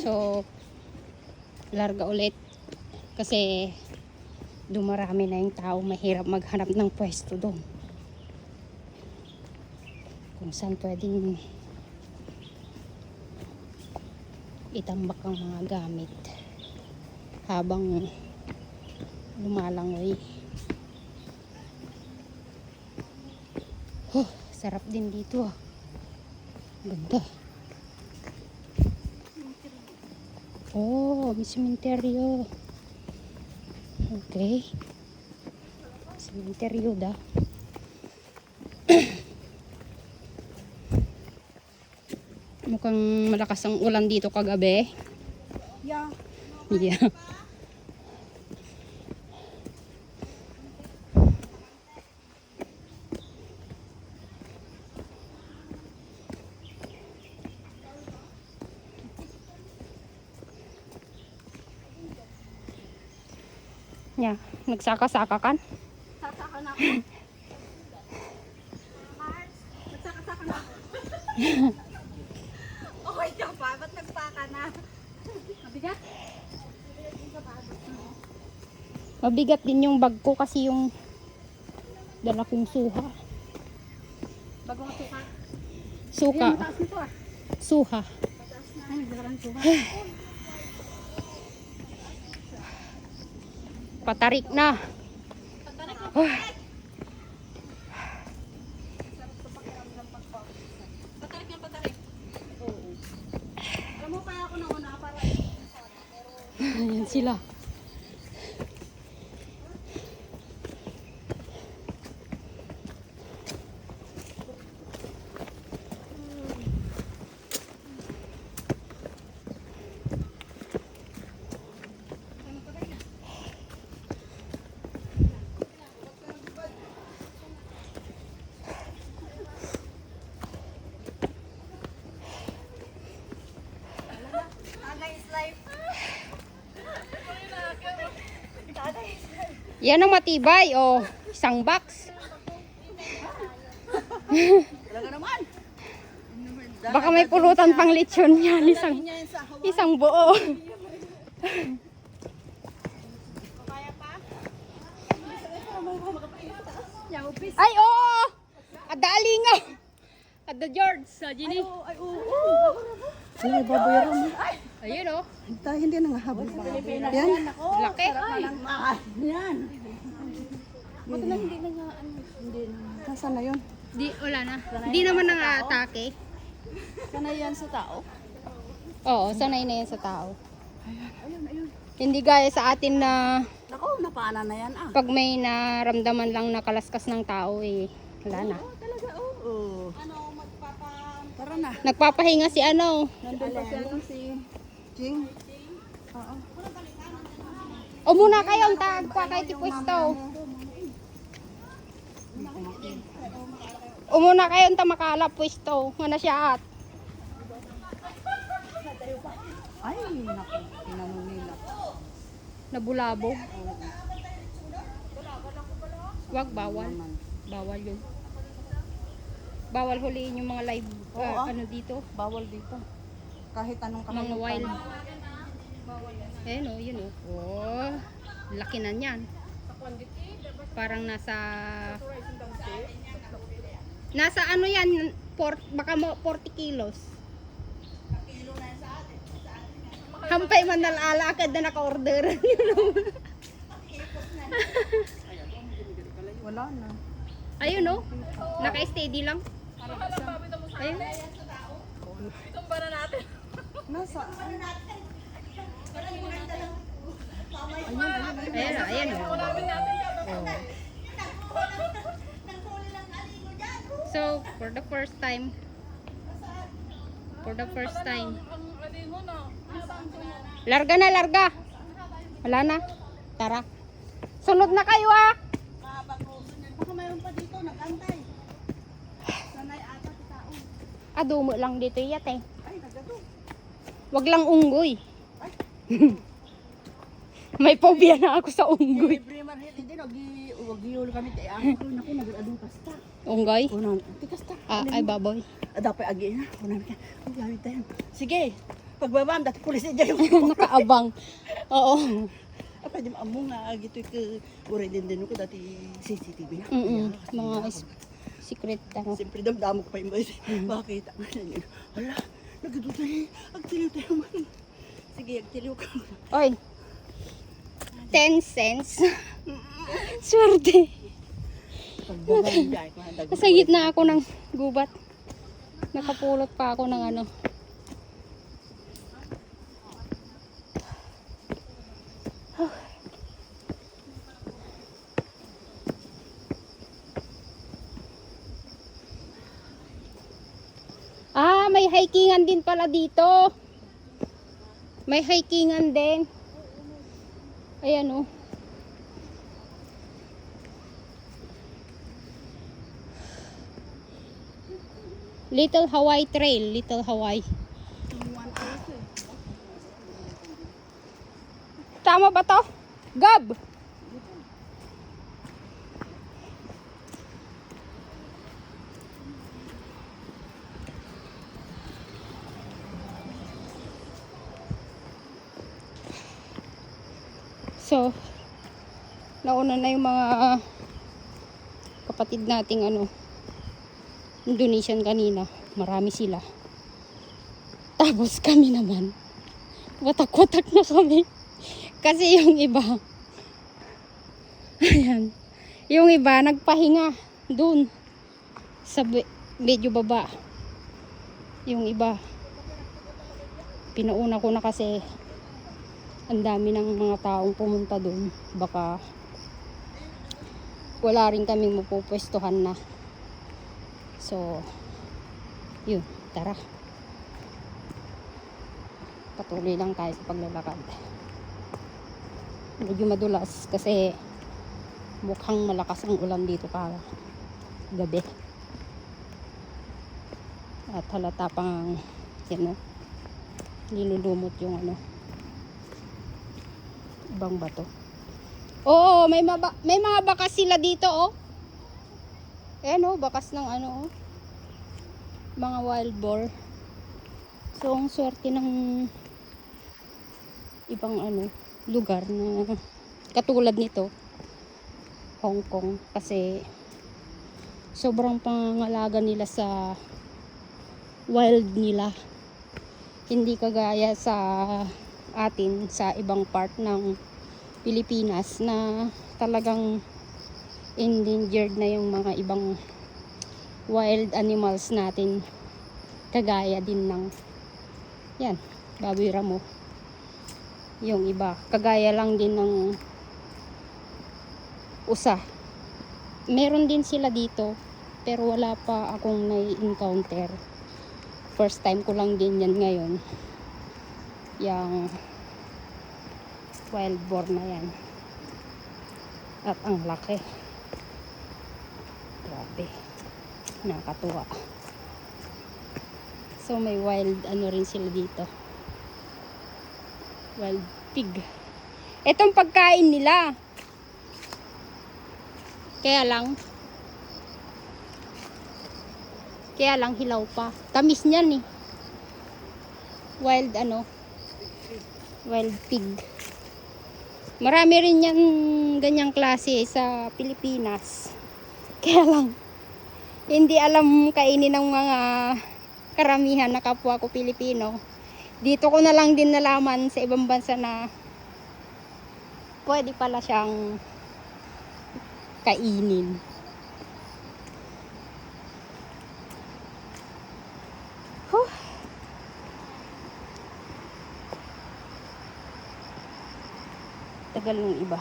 So, larga ulit. Kasi, dumarami na yung tao. Mahirap maghanap ng pwesto doon. Kung saan pwedeng itambak ang mga gamit habang lumalangoy. Sarap din dito ah. Ganda. Oh, may sementeryo. Okay. Sementeryo da. Mukhang malakas ang ulan dito kagabi. Yeah. Yeah. Yeah, nagsaka-saka kan? Sasaka na ako. Nagsaka-saka na ako. Okay ka pa? Ba't nagpaka na? Mabigat? Mabigat din yung bag ko kasi yung dala kong suha. Bagong suka. Suka. Ayan, mataas nito ah. Suha. Mataas na. Ay, nagdakarang suka. Patarik na. Patarik na. Patarik na, patarik. Oo. Alam mo pa ako nang una para. Ayan sila. Yan ang matibay. Oh, isang box. Talaga naman. Baka may pulutan pang lechon yan. Isang buo. Ay, oo! Adali nga. Ada George. Sa Ginny. Ay, oo. Ay, babayaran mo. Ayun oh. Hindi na nga habol. Yan. Laki. Yan. Buti na hindi na nga hindi na. Nasaan na yun? Di, wala na. Di naman nang-atake. Sanay yan sa tao? Oo, sanay na yan sa tao. Ayun. Hindi gaya sa atin na Naku, napana na yan ah. pag may naramdaman lang na kalaskas ng tao eh, wala na. Talaga oo. Ano, tara na. Nagpapahinga si ano. Nandun pa si Jing. Oo. O muna kayong tagpa kay tipwesto. O muna kayong tamakala pwesto. Nga na siya at. Ay, naku. Tinanong nila. Nabulabog. Wag, bawal. Bawal yun. Bawal huliin yung mga live ano dito. Bawal dito. Kahit anong Mga kahayupan. wild. Ayan o, yun o. Oh, laki na niyan. Parang nasa ano yan, baka 40 kilos. Hampay man nalala agad na naka-order. Wala na. Ayun o, naka-steady lang. Ayun. Nasa? Ayan o. So, for the first time, larga na, larga. Wala na. Tara. Sunod na kayo ah. Baka mayroon pa dito, nag-antay. Sanay ata si tao. Adumo lang dito yate. Ay, nagado. Wag lang unggoy. May phobia na ako sa unggoy. Libre man hindi wag kami tayo. Naku, nag-adong kasta. Unggoy? Unang, ti kasta. Ay baboy. Dapat agi na. Unang ka. Ang gamit tayo. Sige. Pagbaba, dati pulis niya yung Nakaabang. Oo. apa di amo nga gitu ke ure din ko dati CCTV. Mga secret ano. Siyempre damdamo ko pa yung bakit ang yun. Hala, nagdududa agtiliw tayo man. Sige, agtiliw ka. Oy. 10 cents. Swerte. Pagbaba niya ko handa. Nasa gitna ako ng gubat. Nakapulot pa ako ng ano. Ah, may hikingan din pala dito. May hikingan din. Ayan oh. Little Hawaii Trail, Little Hawaii. Tama ba to? Gab! So, nauna na yung mga kapatid nating ano, Indonesian kanina. Marami sila. Tapos kami naman, watak-watak na kami. Kasi yung iba, ayan, yung iba nagpahinga dun sa medyo baba. Yung iba, pinauna ko na kasi ang dami ng mga taong pumunta dun. Baka wala rin kaming mapupwestuhan na. So, yun, tara. Patuloy lang tayo sa paglalakad. Medyo madulas kasi mukhang malakas ang ulan dito para gabi. At halata pang yan, nilulumot yung ano, ibang bato. Oo, may mga bakas sila dito oh. Ayan oh, bakas ng ano oh, mga wild boar. So ang swerte ng ibang ano lugar na katulad nito, Hong Kong, kasi sobrang pangangalaga nila sa wild nila. Hindi kagaya sa atin sa ibang part ng Pilipinas na talagang endangered na yung mga ibang wild animals natin, kagaya din ng yan, baboy ramo. Yung iba kagaya lang din ng usa, meron din sila dito pero wala pa akong nai-encounter. First time ko lang din yan ngayon, yung wild boar na yan. At ang laki, grabe, nakakatuwa. So may wild ano rin sila dito, wild pig. Itong pagkain nila, kaya lang hilaw pa, tamis niyan eh. Wild ano, wild pig. Marami rin yan ganyang klase sa Pilipinas. Kaya lang hindi alam kainin ng mga karamihan na kapwa ko Pilipino. Dito ko na lang din nalaman sa ibang bansa na pwede pala siyang kainin. Tagal ng iba.